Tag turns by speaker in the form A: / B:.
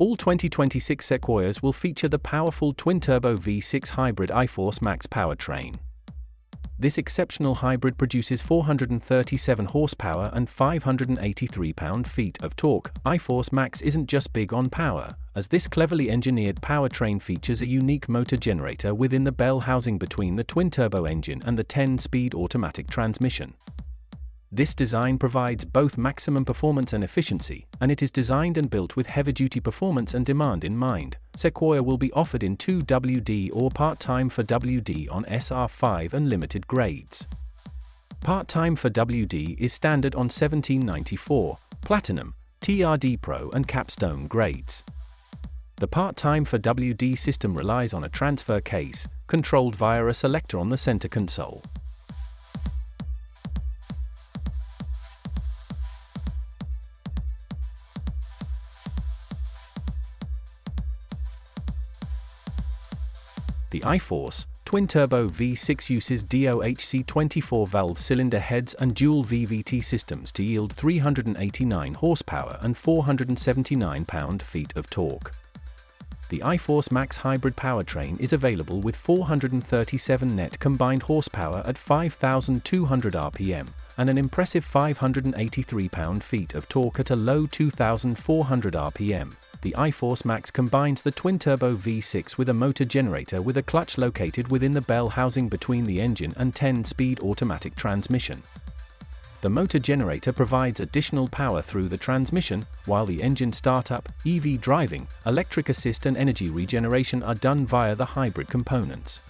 A: All 2026 Sequoias will feature the powerful twin-turbo V6 hybrid iForce MAX Powertrain. This exceptional hybrid produces 437 horsepower and 583 pound-feet of torque. iForce MAX isn't just big on power, as this cleverly engineered powertrain features a unique motor generator within the bell housing between the twin-turbo engine and the 10-speed automatic transmission. This design provides both maximum performance and efficiency, and it is designed and built with heavy-duty performance and demand in mind. Sequoia will be offered in 2WD or part-time for WD on SR5 and limited grades. Part-time for WD is standard on 1794, Platinum, TRDPro and Capstone grades. The part-time for WD system relies on a transfer case, controlled via a selector on the center console. The iForce twin-turbo V6 uses DOHC 24-valve cylinder heads and dual VVT systems to yield 389 horsepower and 479 pound-feet of torque. The iForce MAX hybrid powertrain is available with 437 net combined horsepower at 5,200 rpm and an impressive 583 pound-feet of torque at a low 2,400 rpm. The iForce MAX combines the twin-turbo V6 with a motor generator with a clutch located within the bell housing between the engine and 10-speed automatic transmission. The motor generator provides additional power through the transmission, while the engine startup, EV driving, electric assist and energy regeneration are done via the hybrid components.